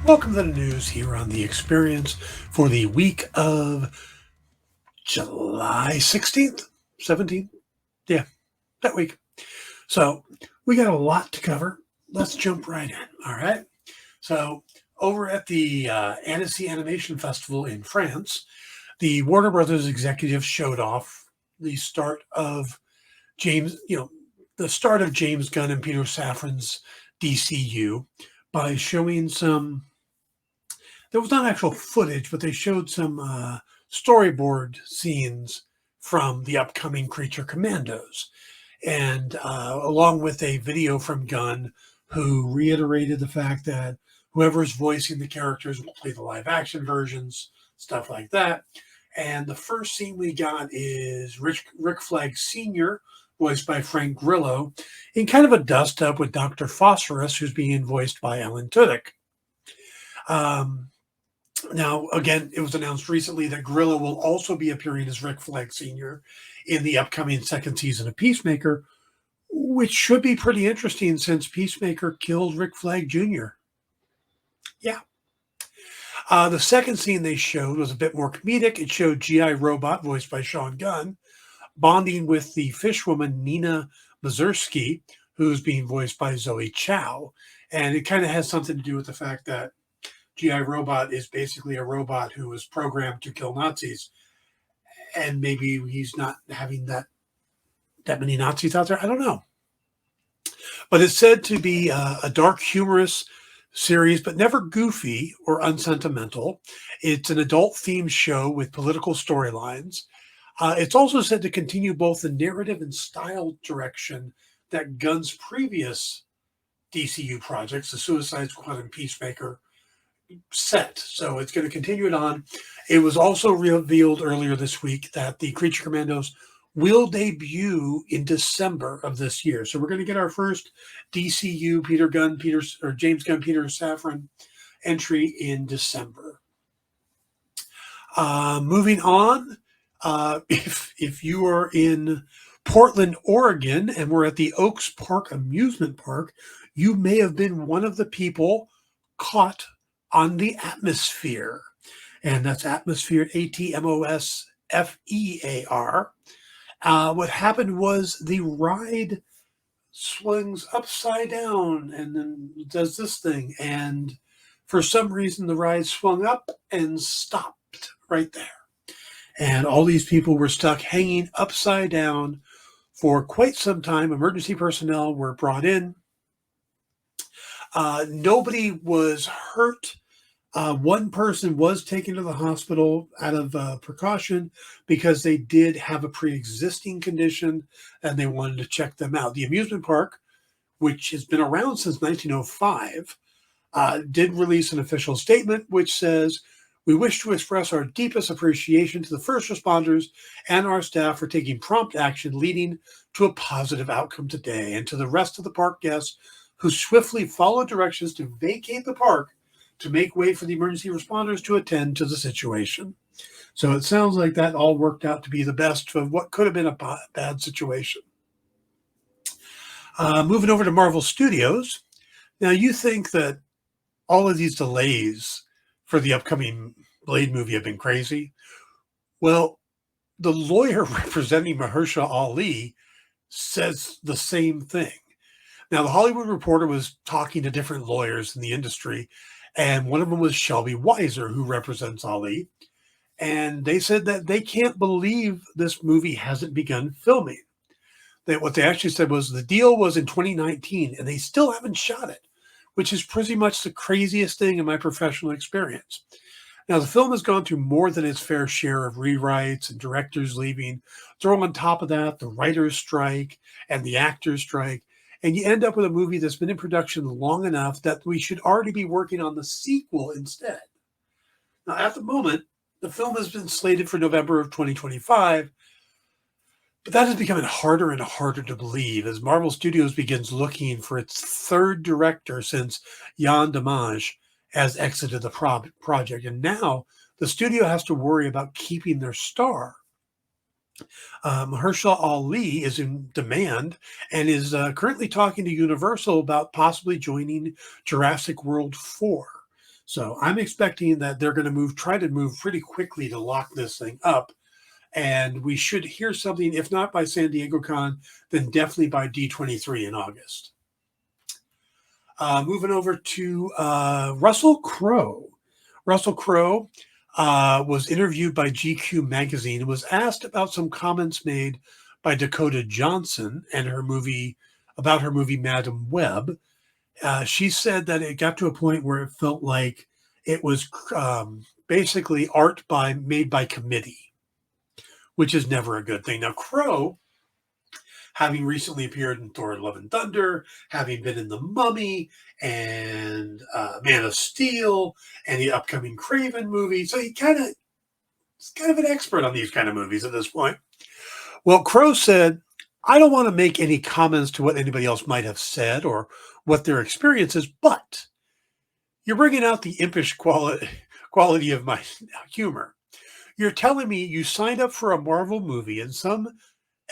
Welcome to the news here on The Experience for the week of July 16th, 17th. Yeah, that week. So we got a lot to cover. Let's jump right in. All right. So over at the Annecy Animation Festival in France, the Warner Brothers executives showed off the start of James, the start of James Gunn and Peter Safran's DCU by showing some. There was not actual footage, but they showed some storyboard scenes from the upcoming Creature Commandos, and along with a video from Gunn, who reiterated the fact that whoever's voicing the characters will play the live action versions, stuff like that. And the first scene we got is Rick Flag Sr., voiced by Frank Grillo, in kind of a dust up with Dr. Phosphorus, who's being voiced by Alan Tudyk. Now, again, it was announced recently that Grillo will also be appearing as Rick Flag Sr. in the upcoming second season of Peacemaker, which should be pretty interesting since Peacemaker killed Rick Flag Jr. Yeah. The second scene they showed was a bit more comedic. It showed G.I. Robot, voiced by Sean Gunn, bonding with the fishwoman Nina Mazursky, who's being voiced by Zoe Chow. And it kind of has something to do with the fact that G.I. Robot is basically a robot who was programmed to kill Nazis. And maybe he's not having that many Nazis out there. I don't know. But it's said to be a dark, humorous series, but never goofy or unsentimental. It's an adult-themed show with political storylines. It's also said to continue both the narrative and style direction that Gunn's previous DCU projects, the Suicide Squad and Peacemaker, set. So it's going to continue it on. It was also revealed earlier this week that the Creature Commandos will debut in December of this year. So we're going to get our first DCU James Gunn, Peter Safran entry in December. Moving on, if you are in Portland, Oregon, and we're at the Oaks Park Amusement Park, you may have been one of the people caught on the Atmosphere. And that's Atmosphere, Atmosfear. What happened was the ride swings upside down and then does this thing. And for some reason, the ride swung up and stopped right there. And all these people were stuck hanging upside down for quite some time. Emergency personnel were brought in. Nobody was hurt. One person was taken to the hospital out of precaution because they did have a pre-existing condition and they wanted to check them out. The amusement park, which has been around since 1905, did release an official statement which says, "We wish to express our deepest appreciation to the first responders and our staff for taking prompt action leading to a positive outcome today, and to the rest of the park guests who swiftly followed directions to vacate the park to make way for the emergency responders to attend to the situation." So it sounds like that all worked out to be the best of what could have been a bad situation. Moving over to Marvel Studios. Now, you think that all of these delays for the upcoming Blade movie have been crazy? Well, the lawyer representing Mahershala Ali says the same thing. Now, the Hollywood Reporter was talking to different lawyers in the industry, and one of them was Shelby Weiser, who represents Ali. And they said that they can't believe this movie hasn't begun filming. What they actually said was the deal was in 2019, and they still haven't shot it, which is pretty much the craziest thing in my professional experience. Now, the film has gone through more than its fair share of rewrites and directors leaving. Throw on top of that the writer's strike and the actor's strike, and you end up with a movie that's been in production long enough that we should already be working on the sequel instead. Now, at the moment, the film has been slated for November of 2025, but that is becoming harder and harder to believe as Marvel Studios begins looking for its third director since Yann Demange has exited the project. And now the studio has to worry about keeping their star. Mahershala Ali is in demand and is currently talking to Universal about possibly joining Jurassic World 4. So I'm expecting that they're going to try to move pretty quickly to lock this thing up. And we should hear something, if not by San Diego Con, then definitely by D23 in August. Moving over to Russell Crowe. Russell Crowe was interviewed by GQ magazine and was asked about some comments made by Dakota Johnson and her movie Madam Web. She said that it got to a point where it felt like it was basically art made by committee, which is never a good thing. Now, Crowe, having recently appeared in Thor: Love and Thunder, having been in The Mummy and Man of Steel and the upcoming Craven movie, so he's kind of an expert on these kind of movies at this point. Well, Crowe said, I don't want to make any comments to what anybody else might have said or what their experience is, but you're bringing out the impish quality of my humor. You're telling me you signed up for a Marvel movie in some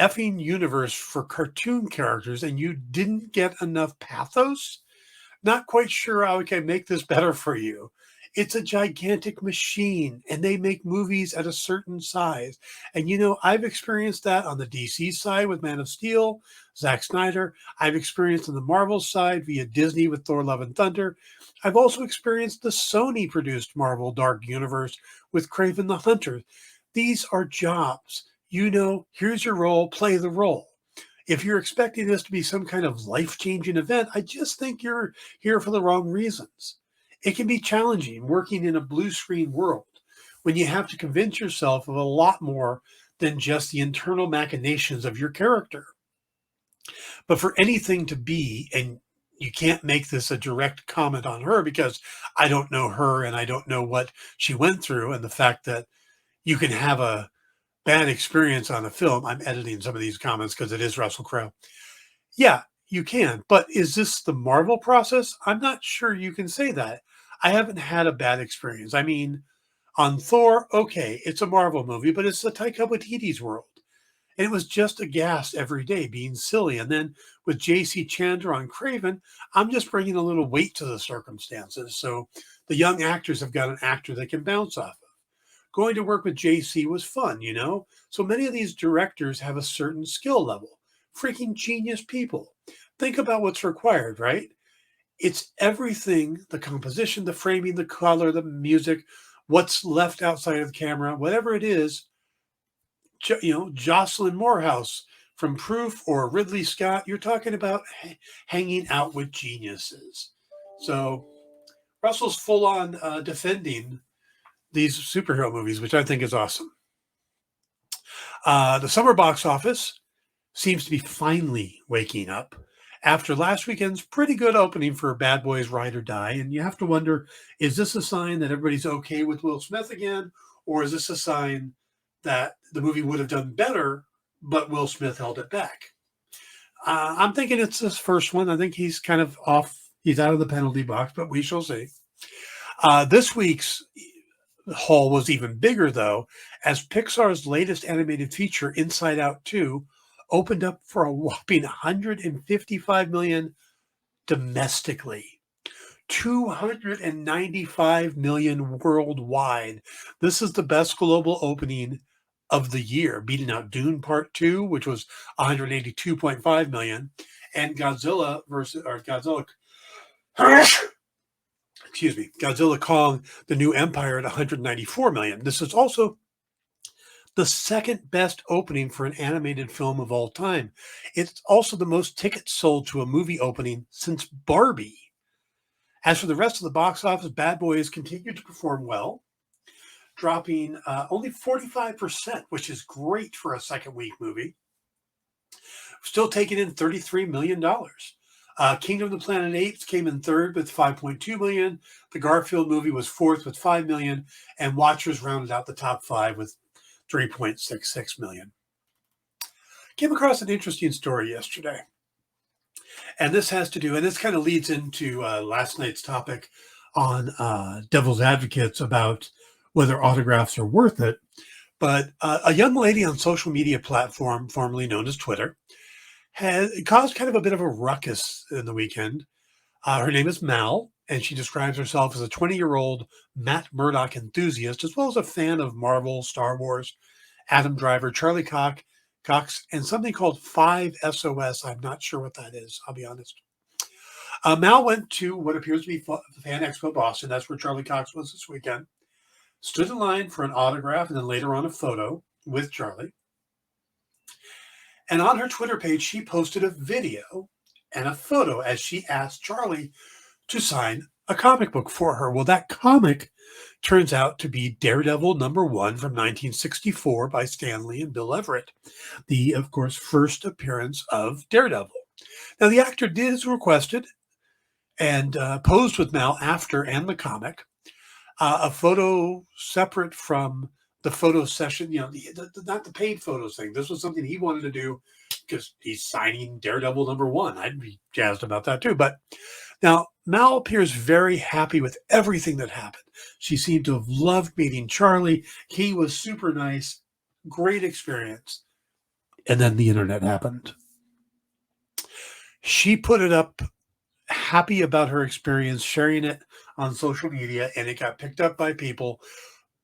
effing universe for cartoon characters and you didn't get enough pathos? Not quite sure how I can make this better for you. It's a gigantic machine and they make movies at a certain size. And, I've experienced that on the DC side with Man of Steel, Zack Snyder. I've experienced on the Marvel side via Disney with Thor: Love and Thunder. I've also experienced the Sony produced Marvel Dark Universe with Kraven the Hunter. These are jobs. Here's your role, play the role. If you're expecting this to be some kind of life-changing event, I just think you're here for the wrong reasons. It can be challenging working in a blue screen world when you have to convince yourself of a lot more than just the internal machinations of your character. But for anything to be, and you can't make this a direct comment on her because I don't know her and I don't know what she went through, and the fact that you can have a bad experience on a film. I'm editing some of these comments because it is Russell Crowe. Yeah, you can. But is this the Marvel process? I'm not sure you can say that. I haven't had a bad experience. I mean, on Thor, okay, it's a Marvel movie, but it's the Taika Waititi's world. And it was just a gas every day being silly. And then with J.C. Chandler on Craven, I'm just bringing a little weight to the circumstances. So the young actors have got an actor they can bounce off of. Going to work with JC was fun, So many of these directors have a certain skill level. Freaking genius people. Think about what's required, right? It's everything, the composition, the framing, the color, the music, what's left outside of the camera, whatever it is. Jocelyn Moorhouse from Proof or Ridley Scott, you're talking about hanging out with geniuses. So Russell's full on defending these superhero movies, which I think is awesome. The summer box office seems to be finally waking up after last weekend's pretty good opening for Bad Boys Ride or Die. And you have to wonder, is this a sign that everybody's okay with Will Smith again? Or is this a sign that the movie would have done better, but Will Smith held it back? I'm thinking it's this first one. I think he's kind of off. He's out of the penalty box, but we shall see. This week's haul was even bigger, though, as Pixar's latest animated feature, Inside Out 2, opened up for a whopping $155 million domestically. $295 million worldwide. This is the best global opening of the year, beating out Dune Part 2, which was $182.5 million, and Godzilla Kong, The New Empire at $194 million. This is also the second best opening for an animated film of all time. It's also the most tickets sold to a movie opening since Barbie. As for the rest of the box office, Bad Boys continued to perform well, dropping only 45%, which is great for a second week movie. Still taking in $33 million. Kingdom of the Planet of the Apes came in third with $5.2 million. The Garfield movie was fourth with $5 million, and Watchers rounded out the top five with $3.66 million. Came across an interesting story yesterday. And this has to do, and this kind of leads into last night's topic on Devil's Advocates about whether autographs are worth it. But a young lady on social media platform, formerly known as Twitter, has caused kind of a bit of a ruckus in the weekend Her name is Mal, and she describes herself as a 20-year-old Matt Murdock enthusiast, as well as a fan of Marvel, Star Wars, Adam Driver, Charlie Cox, and something called 5SOS. I'm not sure what that is, I'll be honest. Mal went to what appears to be Fan Expo Boston. That's where Charlie Cox was this weekend. Stood in line for an autograph and then later on a photo with Charlie. And on her Twitter page, she posted a video and a photo as she asked Charlie to sign a comic book for her. Well, that comic turns out to be Daredevil #1 from 1964 by Stan Lee and Bill Everett, the, of course, first appearance of Daredevil. Now, the actor did as requested and posed with Mal after and the comic. A photo separate from the photo session, not the paid photos thing. This was something he wanted to do because he's signing Daredevil #1. I'd be jazzed about that too. But now Mal appears very happy with everything that happened. She seemed to have loved meeting Charlie. He was super nice, great experience. And then the internet happened. She put it up, happy about her experience, sharing it on social media, and it got picked up by people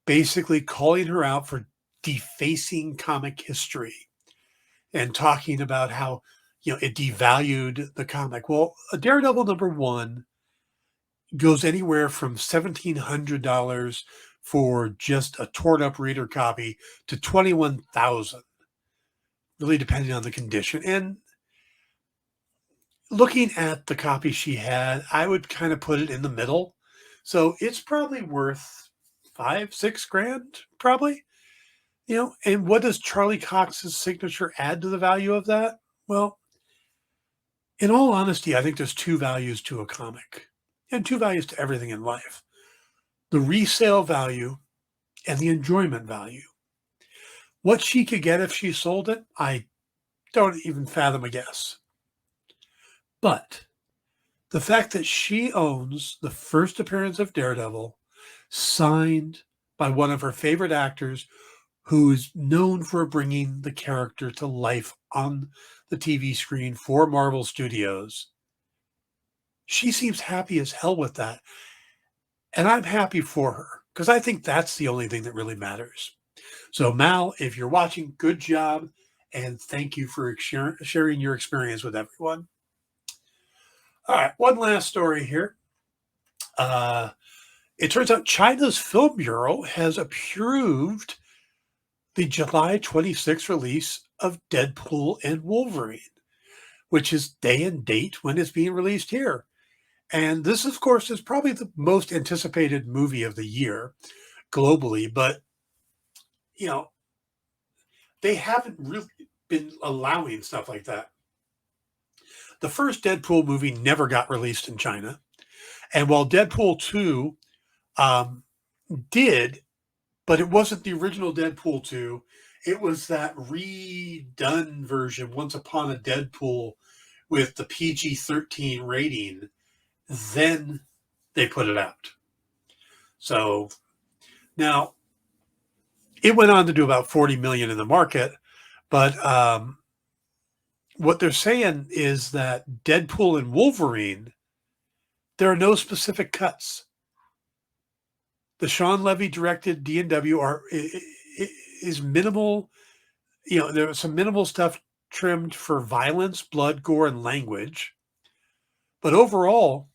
basically calling her out for defacing comic history and talking about how, it devalued the comic. Well, a Daredevil #1 goes anywhere from $1,700 for just a torn up reader copy to $21,000, really depending on the condition. And looking at the copy she had, I would kind of put it in the middle. So it's probably worth $5-6 grand, probably. And what does Charlie Cox's signature add to the value of that? Well, in all honesty, I think there's two values to a comic and two values to everything in life: the resale value and the enjoyment value. What she could get if she sold it, I don't even fathom a guess. But the fact that she owns the first appearance of Daredevil, signed by one of her favorite actors who is known for bringing the character to life on the TV screen for Marvel Studios, she seems happy as hell with that. And I'm happy for her because I think that's the only thing that really matters. So Mal, if you're watching, good job. And thank you for sharing your experience with everyone. All right, one last story here. It turns out China's Film Bureau has approved the July 26th release of Deadpool and Wolverine, which is day and date when it's being released here. And this, of course, is probably the most anticipated movie of the year globally. But, they haven't really been allowing stuff like that. The first Deadpool movie never got released in China. And while Deadpool 2 did, but it wasn't the original Deadpool 2. It was that redone version, Once Upon a Deadpool, with the PG-13 rating. Then they put it out. So now it went on to do about 40 million in the market. But what they're saying is that Deadpool and Wolverine, there are no specific cuts. The Sean Levy directed D&W is minimal. There was some minimal stuff trimmed for violence, blood, gore, and language. But overall,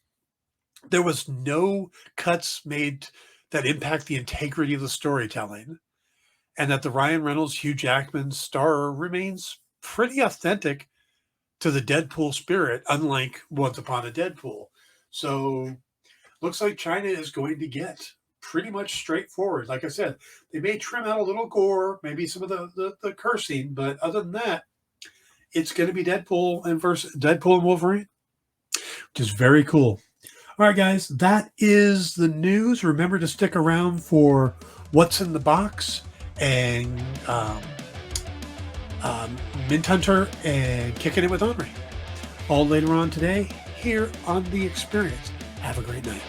there was no cuts made that impact the integrity of the storytelling. And that the Ryan Reynolds, Hugh Jackman star remains pretty authentic to the Deadpool spirit, unlike Once Upon a Deadpool. So looks like China is going to get pretty much straightforward. Like I said, they may trim out a little gore, maybe some of the cursing, but other than that, it's going to be Deadpool and Wolverine, which is very cool. All right, guys, that is the news. Remember to stick around for What's in the Box and Mint Hunter and Kicking It with Henri. All later on today here on The Experience. Have a great night.